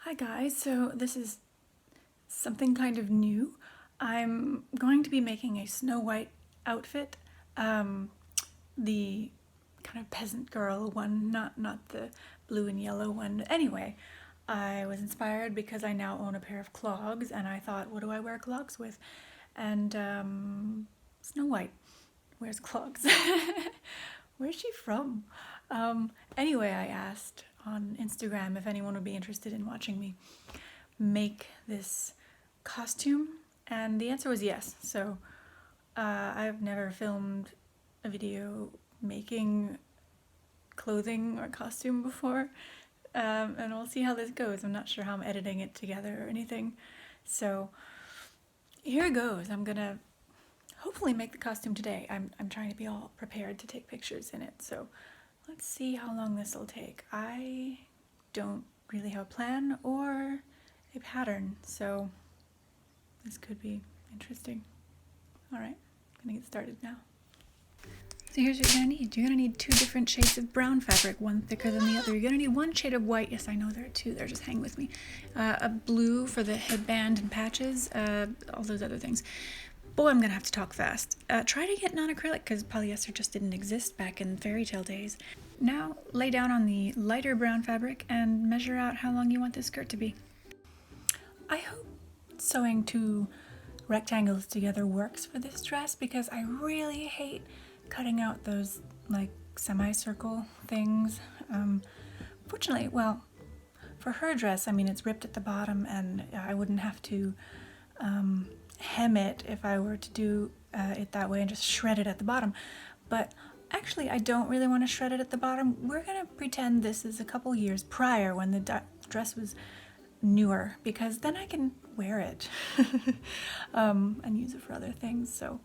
Hi guys, so this is something kind of new. I'm going to be making a Snow White outfit, the kind of peasant girl one, not the blue and yellow one. Anyway, I was inspired because I now own a pair of clogs, and I thought, what do I wear clogs with? And Snow White wears clogs. Where's she from? Anyway, I asked on Instagram if anyone would be interested in watching me make this costume, and the answer was yes. So I've never filmed a video making clothing or costume before, and we'll see how this goes. I'm not sure how I'm editing it together or anything, so here it goes. I'm gonna hopefully make the costume today. I'm trying to be all prepared to take pictures in it, so let's see how long this will take. I don't really have a plan or a pattern, so this could be interesting. Alright, I'm gonna get started now. So here's what you're gonna need. You're gonna need 2 different shades of brown fabric, one thicker than the other. You're gonna need 1 shade of white. Yes, I know there are 2 there, just hang with me. A blue for the headband and patches, all those other things. Boy, I'm gonna have to talk fast. Try to get non-acrylic because polyester just didn't exist back in fairy tale days. Now lay down on the lighter brown fabric and measure out how long you want this skirt to be. I hope sewing 2 rectangles together works for this dress because I really hate cutting out those like semicircle things. Fortunately, well, for her dress, I mean, it's ripped at the bottom and I wouldn't have to hem it if I were to do it that way and just shred it at the bottom. But actually, I don't really want to shred it at the bottom. We're gonna pretend this is a couple years prior when the dress was newer, because then I can wear it and use it for other things. So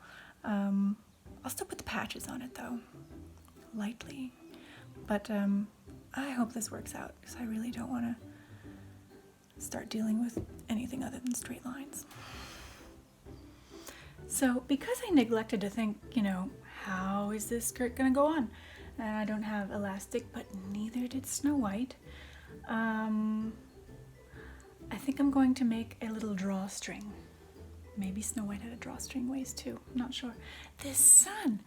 I'll still put the patches on it though, lightly. But I hope this works out because I really don't want to start dealing with anything other than straight lines. So because I neglected to think, how is this skirt gonna go on? And I don't have elastic, but neither did Snow White. I think I'm going to make a little drawstring. Maybe Snow White had a drawstring waist too, I'm not sure. This sun,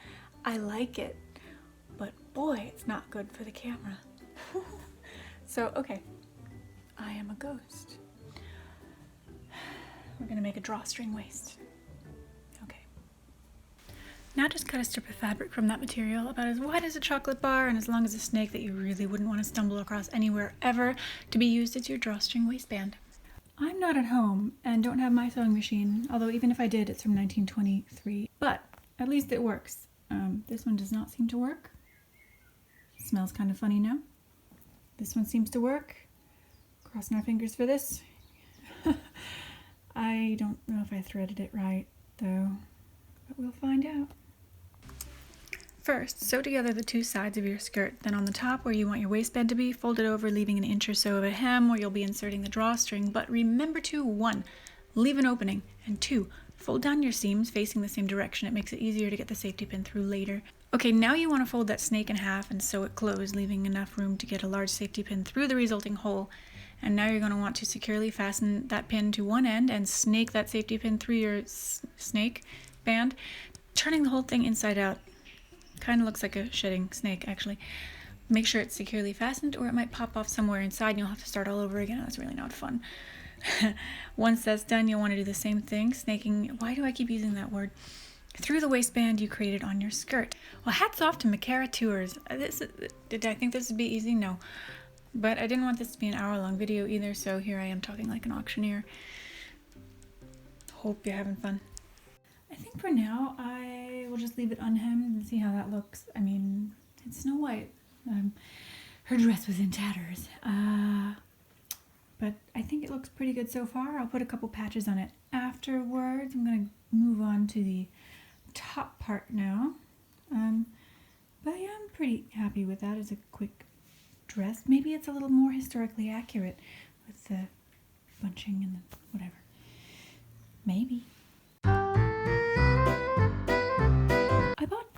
I like it, but boy, it's not good for the camera. So, okay, I am a ghost. We're gonna make a drawstring waist. Okay. Now just cut a strip of fabric from that material about as wide as a chocolate bar and as long as a snake that you really wouldn't want to stumble across anywhere ever to be used as your drawstring waistband. I'm not at home and don't have my sewing machine, although even if I did, it's from 1923. But at least it works. This one does not seem to work. It smells kind of funny now. This one seems to work. Crossing our fingers for this. I don't know if I threaded it right, though, but we'll find out. First, sew together the 2 sides of your skirt. Then on the top where you want your waistband to be, fold it over, leaving an inch or so of a hem where you'll be inserting the drawstring. But remember to 1, leave an opening, and 2, fold down your seams facing the same direction. It makes it easier to get the safety pin through later. Okay, now you want to fold that snake in half and sew it closed, leaving enough room to get a large safety pin through the resulting hole. And now you're going to want to securely fasten that pin to one end and snake that safety pin through your snake band, turning the whole thing inside out. Kind of looks like a shedding snake, actually. Make sure it's securely fastened or it might pop off somewhere inside and you'll have to start all over again. That's really not fun. Once that's done, you'll want to do the same thing, snaking, why do I keep using that word, through the waistband you created on your skirt. Well, hats off to Micarah Tewers. Did I think this would be easy? No. But I didn't want this to be an hour-long video either, so here I am talking like an auctioneer. Hope you're having fun. I think for now I will just leave it unhemmed and see how that looks. I mean, it's Snow White. Her dress was in tatters. But I think it looks pretty good so far. I'll put a couple patches on it afterwards. I'm going to move on to the top part now. But yeah, I'm pretty happy with that as a quick dress. Maybe it's a little more historically accurate with the bunching and the whatever. Maybe.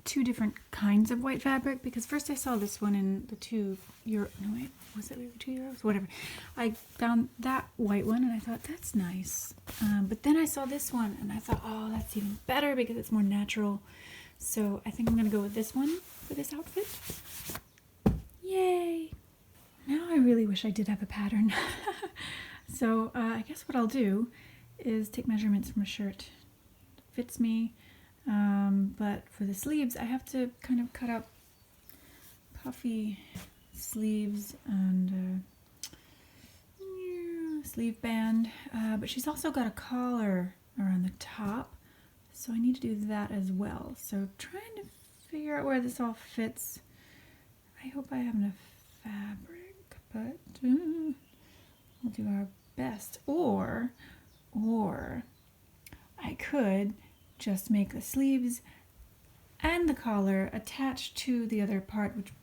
two different kinds of white fabric because first I saw this one in the €2. No wait, was it really €2? Whatever. I found that white one and I thought that's nice. But then I saw this one and I thought, oh, that's even better because it's more natural. So I think I'm gonna go with this one for this outfit. Yay! Now I really wish I did have a pattern. So I guess what I'll do is take measurements from a shirt. Fits me. But for the sleeves, I have to kind of cut up puffy sleeves and sleeve band. But she's also got a collar around the top, so I need to do that as well. So trying to figure out where this all fits. I hope I have enough fabric, but we'll do our best. Or I could just make the sleeves and the collar attached to the other part, which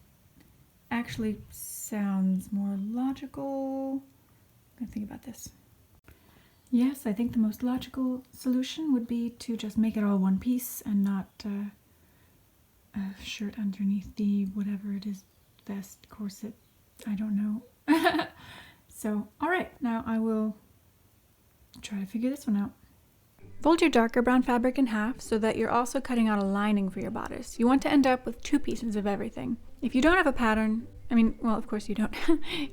actually sounds more logical. I'm gonna think about this. Yes, I think the most logical solution would be to just make it all one piece and not a shirt underneath the whatever it is, vest, corset, I don't know. So, all right, now I will try to figure this one out. Fold your darker brown fabric in half so that you're also cutting out a lining for your bodice. You want to end up with 2 pieces of everything. If you don't have a pattern, well, of course you don't.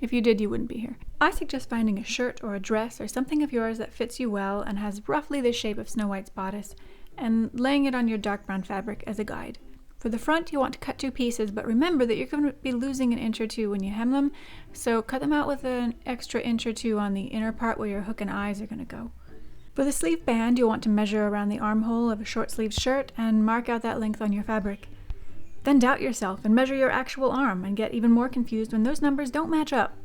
If you did, you wouldn't be here. I suggest finding a shirt or a dress or something of yours that fits you well and has roughly the shape of Snow White's bodice, and laying it on your dark brown fabric as a guide. For the front, you want to cut 2 pieces, but remember that you're going to be losing an inch or 2 when you hem them, so cut them out with an extra inch or 2 on the inner part where your hook and eyes are going to go. For the sleeve band, you'll want to measure around the armhole of a short-sleeved shirt and mark out that length on your fabric. Then doubt yourself and measure your actual arm and get even more confused when those numbers don't match up.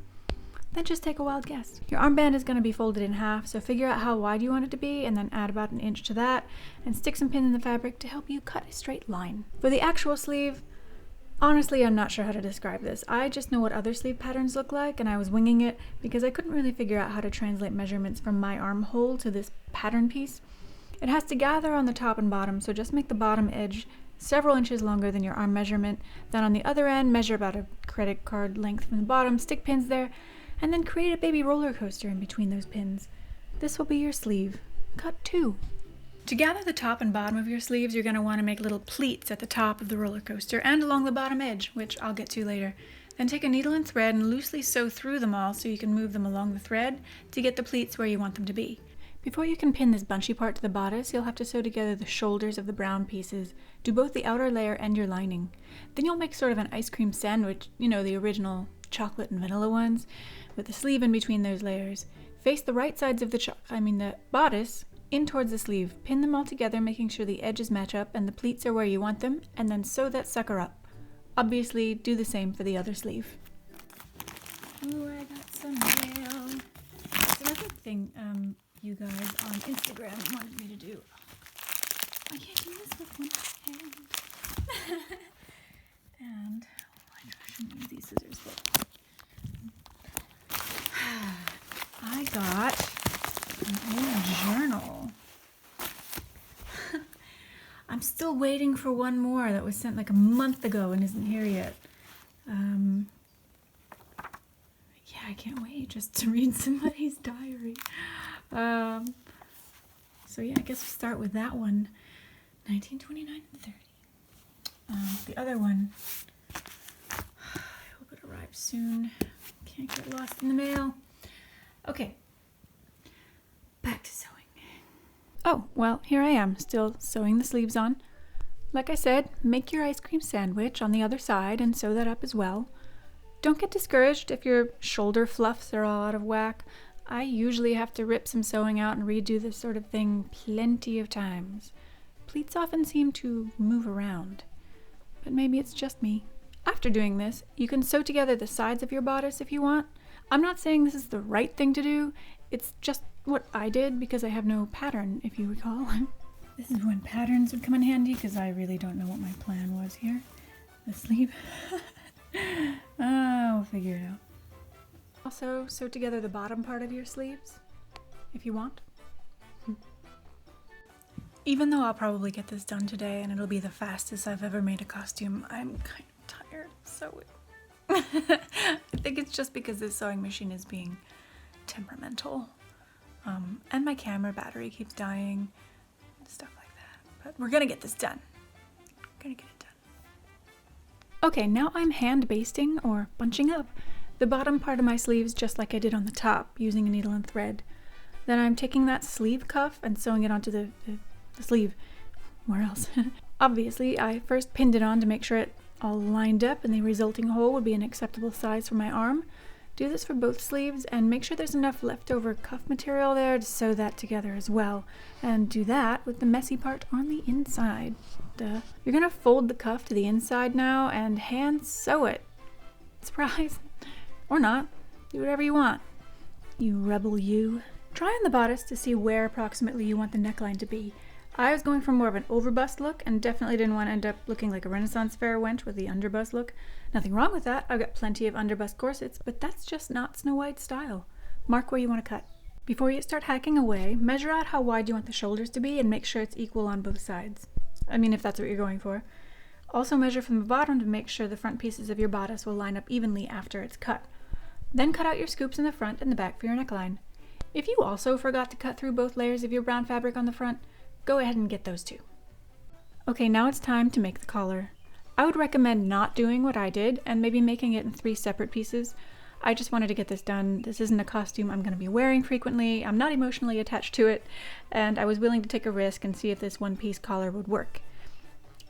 Then just take a wild guess. Your armband is going to be folded in half, so figure out how wide you want it to be and then add about an inch to that and stick some pins in the fabric to help you cut a straight line. For the actual sleeve, honestly, I'm not sure how to describe this. I just know what other sleeve patterns look like, and I was winging it because I couldn't really figure out how to translate measurements from my armhole to this pattern piece. It has to gather on the top and bottom, so just make the bottom edge several inches longer than your arm measurement. Then on the other end, measure about a credit card length from the bottom, stick pins there, and then create a baby roller coaster in between those pins. This will be your sleeve. Cut 2. To gather the top and bottom of your sleeves, you're going to want to make little pleats at the top of the roller coaster and along the bottom edge, which I'll get to later. Then take a needle and thread and loosely sew through them all so you can move them along the thread to get the pleats where you want them to be. Before you can pin this bunchy part to the bodice, you'll have to sew together the shoulders of the brown pieces. Do both the outer layer and your lining. Then you'll make sort of an ice cream sandwich, the original chocolate and vanilla ones, with the sleeve in between those layers. Face the right sides of the bodice in towards the sleeve. Pin them all together, making sure the edges match up and the pleats are where you want them, and then sew that sucker up. Obviously, do the same for the other sleeve. Ooh, I got some mail. That's another thing you guys on Instagram wanted me to do. I can't do this with one hand. And I shouldn't use these scissors, but I got an old journal. I'm still waiting for one more that was sent like a month ago and isn't here yet. Yeah, I can't wait just to read somebody's diary. So yeah, I guess we'll start with that one. 1929 and 30. The other one, I hope it arrives soon. Can't get lost in the mail. Okay, back to sewing. Oh, well, here I am, still sewing the sleeves on. Like I said, make your ice cream sandwich on the other side and sew that up as well. Don't get discouraged if your shoulder fluffs are all out of whack. I usually have to rip some sewing out and redo this sort of thing plenty of times. Pleats often seem to move around, but maybe it's just me. After doing this, you can sew together the sides of your bodice if you want. I'm not saying this is the right thing to do. It's just what I did because I have no pattern, if you recall. This is when patterns would come in handy because I really don't know what my plan was here. The sleeve. We'll figure it out. Also, sew together the bottom part of your sleeves, if you want. Even though I'll probably get this done today and it'll be the fastest I've ever made a costume, I'm kind of tired, so I think it's just because this sewing machine is being temperamental. And my camera battery keeps dying, stuff like that. But we're gonna get this done. Gonna get it done. Okay, now I'm hand basting or bunching up the bottom part of my sleeves just like I did on the top using a needle and thread. Then I'm taking that sleeve cuff and sewing it onto the sleeve. Where else? Obviously, I first pinned it on to make sure it all lined up and the resulting hole would be an acceptable size for my arm. Do this for both sleeves and make sure there's enough leftover cuff material there to sew that together as well. And do that with the messy part on the inside. Duh. You're gonna fold the cuff to the inside now and hand sew it. Surprise. Or not. Do whatever you want. You rebel you. Try on the bodice to see where approximately you want the neckline to be. I was going for more of an overbust look and definitely didn't want to end up looking like a Renaissance fair wench with the underbust look. Nothing wrong with that, I've got plenty of underbust corsets, but that's just not Snow White's style. Mark where you want to cut. Before you start hacking away, measure out how wide you want the shoulders to be and make sure it's equal on both sides. I mean, if that's what you're going for. Also measure from the bottom to make sure the front pieces of your bodice will line up evenly after it's cut. Then cut out your scoops in the front and the back for your neckline. If you also forgot to cut through both layers of your brown fabric on the front, go ahead and get those too. Okay, now it's time to make the collar. I would recommend not doing what I did and maybe making it in 3 separate pieces. I just wanted to get this done. This isn't a costume I'm going to be wearing frequently. I'm not emotionally attached to it, and I was willing to take a risk and see if this one-piece collar would work.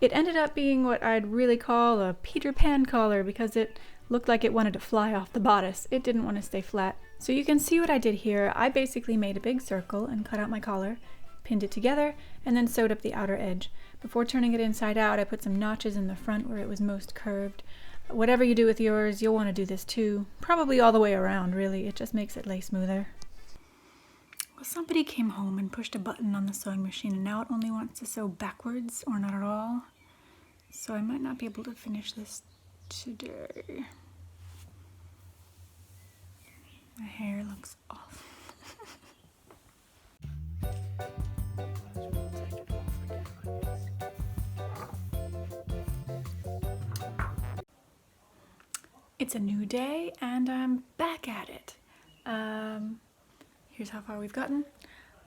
It ended up being what I'd really call a Peter Pan collar because it looked like it wanted to fly off the bodice. It didn't want to stay flat. So you can see what I did here. I basically made a big circle and cut out my collar, pinned it together, and then sewed up the outer edge. Before turning it inside out, I put some notches in the front where it was most curved. Whatever you do with yours, you'll want to do this too. Probably all the way around, really. It just makes it lay smoother. Well, somebody came home and pushed a button on the sewing machine, and now it only wants to sew backwards or not at all. So I might not be able to finish this today. My hair looks awful. It's a new day and I'm back at it. Here's how far we've gotten.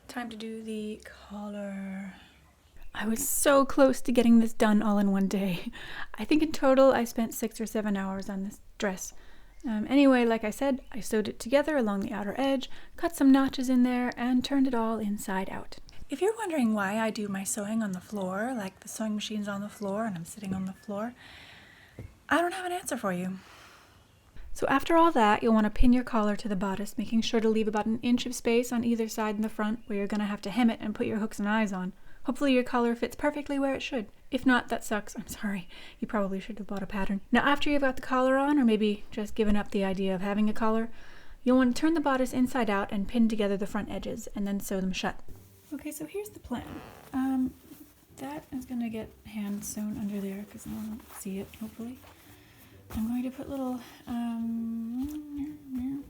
Time to do the collar. I was so close to getting this done all in one day. I think in total I spent 6 or 7 hours on this dress. Anyway, like I said, I sewed it together along the outer edge, cut some notches in there, and turned it all inside out. If you're wondering why I do my sewing on the floor, like the sewing machine's on the floor and I'm sitting on the floor, I don't have an answer for you. So after all that, you'll want to pin your collar to the bodice, making sure to leave about 1 inch of space on either side in the front where you're going to have to hem it and put your hooks and eyes on. Hopefully your collar fits perfectly where it should. If not, that sucks. I'm sorry. You probably should have bought a pattern. Now after you've got the collar on, or maybe just given up the idea of having a collar, you'll want to turn the bodice inside out and pin together the front edges and then sew them shut. Okay, so here's the plan. That is going to get hand sewn under there because no one will see it, hopefully. I'm going to put little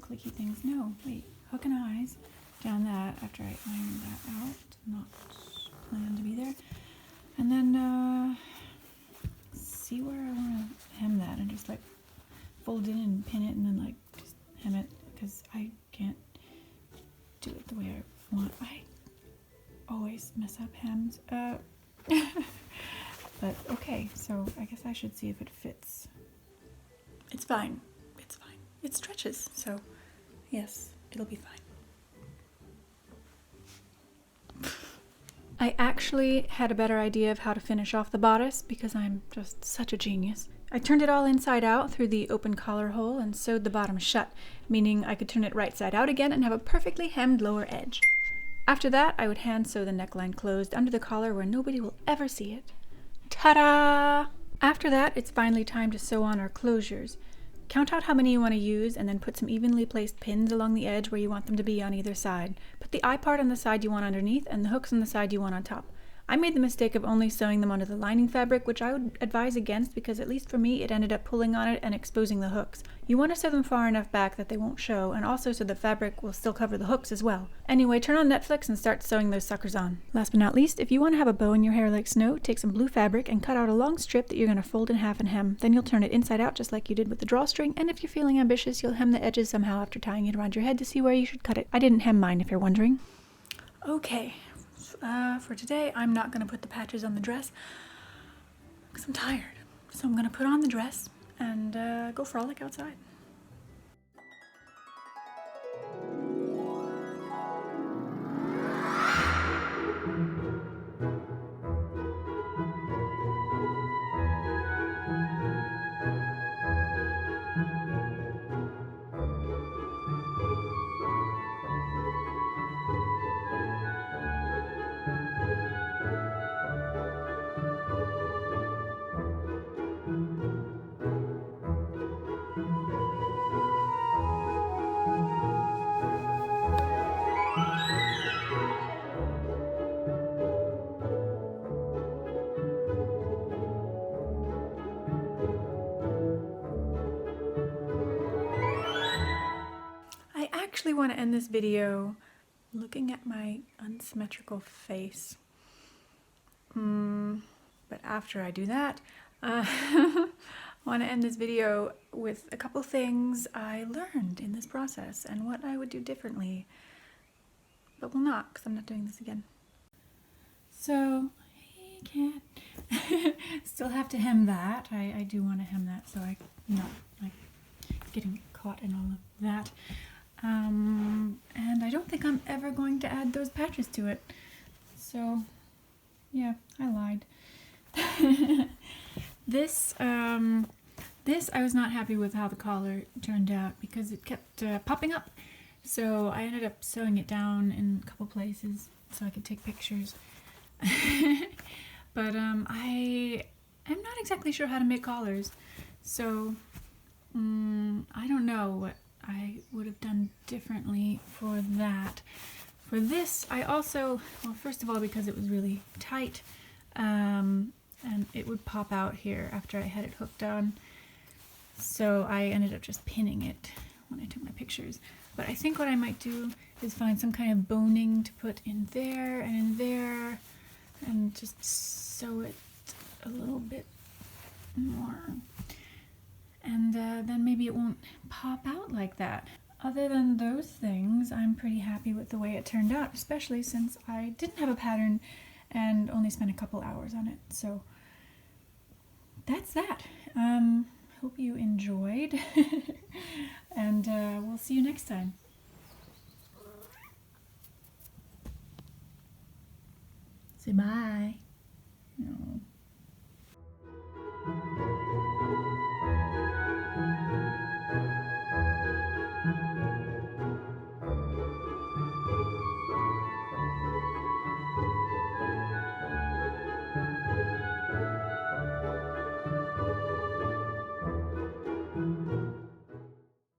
clicky things. No, wait, hook and eyes down that after I iron that out. Not planned to be there. And then see where I want to hem that and just like fold it in and pin it and then like just hem it because I can't do it the way I want. I always mess up hems. But okay, so I guess I should see if it fits. It's fine. It's fine. It stretches, so yes, it'll be fine. I actually had a better idea of how to finish off the bodice because I'm just such a genius. I turned it all inside out through the open collar hole and sewed the bottom shut, meaning I could turn it right side out again and have a perfectly hemmed lower edge. After that, I would hand sew the neckline closed under the collar where nobody will ever see it. Ta-da! After that, it's finally time to sew on our closures. Count out how many you want to use and then put some evenly placed pins along the edge where you want them to be on either side. Put the eye part on the side you want underneath and the hooks on the side you want on top. I made the mistake of only sewing them onto the lining fabric, which I would advise against because at least for me it ended up pulling on it and exposing the hooks. You want to sew them far enough back that they won't show, and also so the fabric will still cover the hooks as well. Anyway, turn on Netflix and start sewing those suckers on. Last but not least, if you want to have a bow in your hair like Snow, take some blue fabric and cut out a long strip that you're going to fold in half and hem. Then you'll turn it inside out just like you did with the drawstring, and if you're feeling ambitious, you'll hem the edges somehow after tying it around your head to see where you should cut it. I didn't hem mine, if you're wondering. Okay, for today, I'm not going to put the patches on the dress because I'm tired. So I'm going to put on the dress and go frolic outside. I actually want to end this video looking at my unsymmetrical face. But after I do that, I want to end this video with a couple things I learned in this process and what I would do differently. But will not, because I'm not doing this again. So, hey cat. Still have to hem that. I do want to hem that so I'm not like getting caught in all of that. And I don't think I'm ever going to add those patches to it. So, yeah, I lied. This I was not happy with how the collar turned out because it kept popping up. So I ended up sewing it down in a couple places so I could take pictures. But I am not exactly sure how to make collars. So I don't know what I would have done differently for that. For this, I also, well, first of all, because it was really tight, and it would pop out here after I had it hooked on. So I ended up just pinning it when I took my pictures. But I think what I might do is find some kind of boning to put in there and in there, and just sew it a little bit more. And then maybe it won't pop out like that. Other than those things, I'm pretty happy with the way it turned out, especially since I didn't have a pattern and only spent a couple hours on it. So that's that. Hope you enjoyed, and we'll see you next time. Say bye.